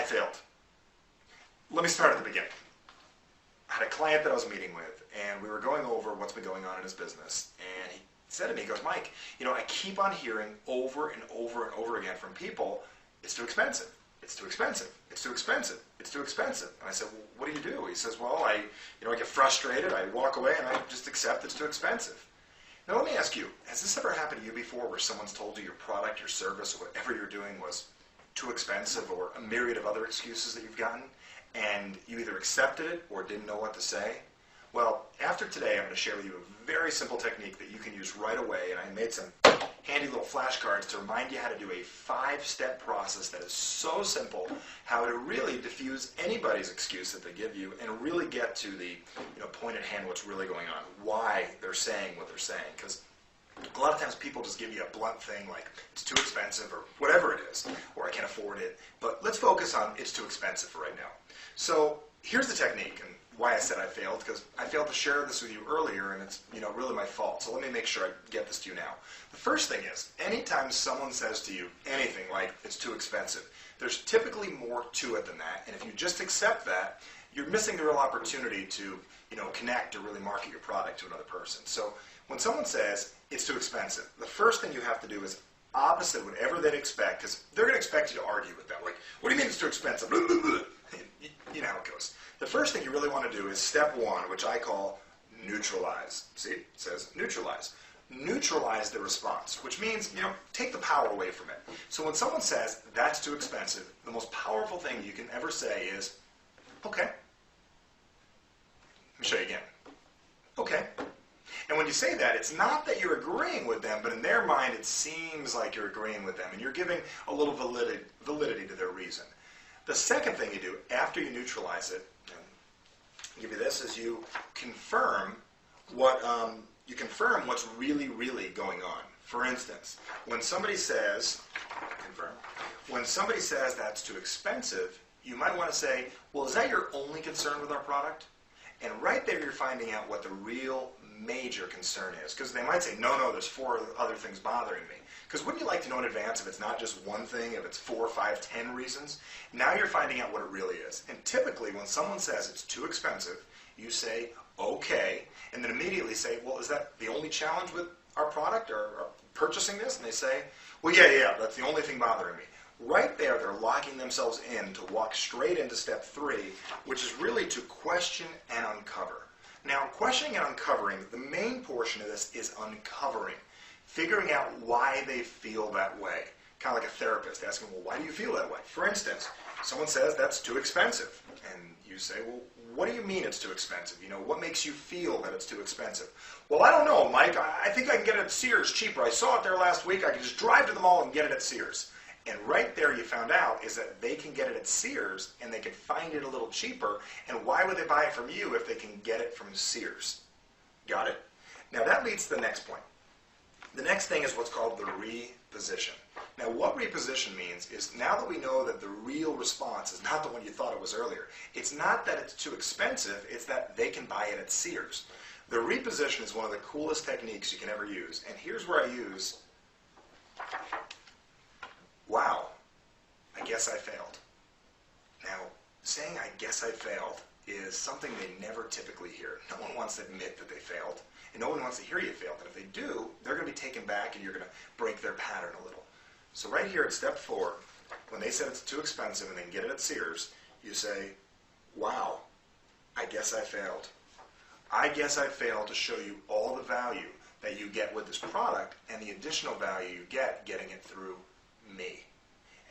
failed. Let me start at the beginning. I had a client that I was meeting with, and we were going over what's been going on in his business, and he said to me, he goes, Mike, I keep on hearing over and over and over again from people, it's too expensive, it's too expensive, it's too expensive, it's too expensive. And I said, well, what do you do? He says, well, I get frustrated, I walk away, and I just accept it's too expensive. Now let me ask you, has this ever happened to you before where someone's told you your product, your service, or whatever you're doing was too expensive, or a myriad of other excuses that you've gotten, and you either accepted it or didn't know what to say? Well, after today, I'm going to share with you a very simple technique that you can use right away, and I made some handy little flashcards to remind you how to do a 5-step process that is so simple, how to really diffuse anybody's excuse that they give you and really get to the point at hand, what's really going on, why they're saying what they're saying. Because a lot of times people just give you a blunt thing like it's too expensive or whatever it is, or I can't afford it. But let's focus on it's too expensive for right now. So here's the technique and why I said I failed, because I failed to share this with you earlier, and it's really my fault. So let me make sure I get this to you now. The first thing is, anytime someone says to you anything like it's too expensive, there's typically more to it than that. And if you just accept that, you're missing the real opportunity to connect or really market your product to another person. So when someone says it's too expensive, the first thing you have to do is opposite whatever they'd expect, because they're going to expect you to argue with them. Like, what do you mean it's too expensive? Blah, blah, blah. You know how it goes. The first thing you really want to do is step 1, which I call neutralize. See, it says neutralize. Neutralize the response, which means, take the power away from it. So when someone says that's too expensive, the most powerful thing you can ever say is, okay. Let me show you again. Okay. And when you say that, it's not that you're agreeing with them, but in their mind it seems like you're agreeing with them, and you're giving a little validity to their reason. The second thing you do after you neutralize it, I'll give you this, is you confirm what's really, really going on. For instance, when somebody says, that's too expensive, you might want to say, well, is that your only concern with our product? And right there you're finding out what the real major concern is. Because they might say, no, there's 4 other things bothering me. Because wouldn't you like to know in advance if it's not just one thing, if it's 4, 5, 10 reasons? Now you're finding out what it really is. And typically when someone says it's too expensive, you say, okay, and then immediately say, well, is that the only challenge with our product or purchasing this? And they say, well, yeah, that's the only thing bothering me. Right there, they're locking themselves in to walk straight into step 3, which is really to question and uncover. Now, questioning and uncovering, the main portion of this is uncovering, figuring out why they feel that way. Kind of like a therapist asking, well, why do you feel that way? For instance, someone says that's too expensive, and you say, well, what do you mean it's too expensive? What makes you feel that it's too expensive? Well, I don't know, Mike. I think I can get it at Sears cheaper. I saw it there last week. I can just drive to the mall and get it at Sears. And right there you found out is that they can get it at Sears and they can find it a little cheaper. And why would they buy it from you if they can get it from Sears? Got it? Now that leads to the next point. The next thing is what's called the reposition. Now what reposition means is now that we know that the real response is not the one you thought it was earlier. It's not that it's too expensive, it's that they can buy it at Sears. The reposition is one of the coolest techniques you can ever use. And here's where I use, wow, I guess I failed. Now, saying I guess I failed is something they never typically hear. No one wants to admit that they failed, and no one wants to hear you failed. And if they do, they're going to be taken back and you're going to break their pattern a little. So right here at step 4, when they said it's too expensive and they can get it at Sears, you say, wow, I guess I failed. I guess I failed to show you all the value that you get with this product and the additional value you get getting it through me.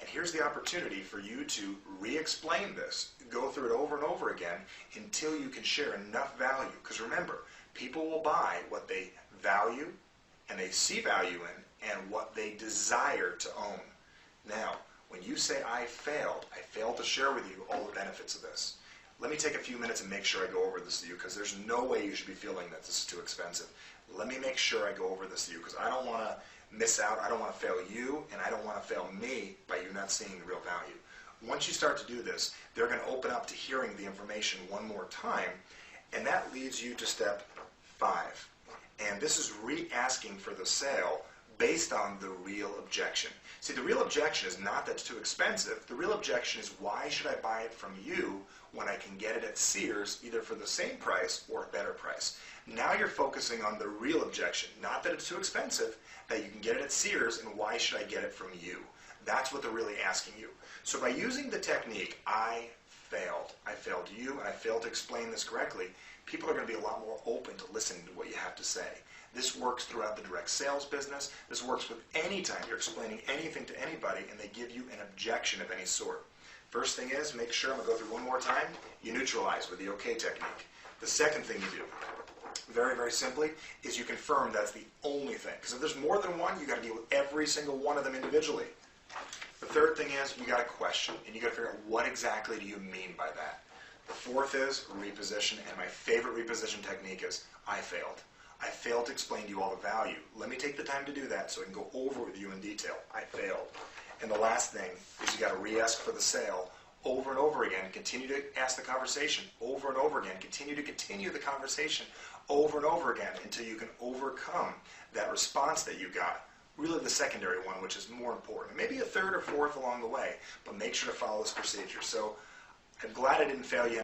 And here's the opportunity for you to re-explain this, go through it over and over again until you can share enough value. Because remember, people will buy what they value and they see value in and what they desire to own. Now, when you say I failed to share with you all the benefits of this. Let me take a few minutes and make sure I go over this to you, because there's no way you should be feeling that this is too expensive. Let me make sure I go over this to you, because I don't want to miss out. I don't want to fail you, and I don't want to fail me by you not seeing the real value. Once you start to do this, they're going to open up to hearing the information one more time, and that leads you to step 5. And this is re-asking for the sale based on the real objection. See, the real objection is not that it's too expensive. The real objection is, why should I buy it from you when I can get it at Sears either for the same price or a better price? Now you're focusing on the real objection, not that it's too expensive, that you can get it at Sears, and why should I get it from you? That's what they're really asking you. So by using the technique, I failed you, and I failed to explain this correctly, people are going to be a lot more open to listening to what you have to say. This works throughout the direct sales business. This works with any time you're explaining anything to anybody and they give you an objection of any sort. First thing is, make sure, I'm going to go through one more time, you neutralize with the OK technique. The second thing you do, very, very simply, is you confirm that's the only thing. Because if there's more than one, you've got to deal with every single one of them individually. The third thing is, you got to question, and you got to figure out what exactly do you mean by that. The fourth is reposition, and my favorite reposition technique is, I failed. I failed to explain to you all the value. Let me take the time to do that so I can go over with you in detail. I failed. And the last thing is, you got to re-ask for the sale over and over again. Continue to ask the conversation over and over again. Continue the conversation over and over again until you can overcome that response that you got. Really the secondary one, which is more important. Maybe a third or fourth along the way, but make sure to follow this procedure. So I'm glad I didn't fail you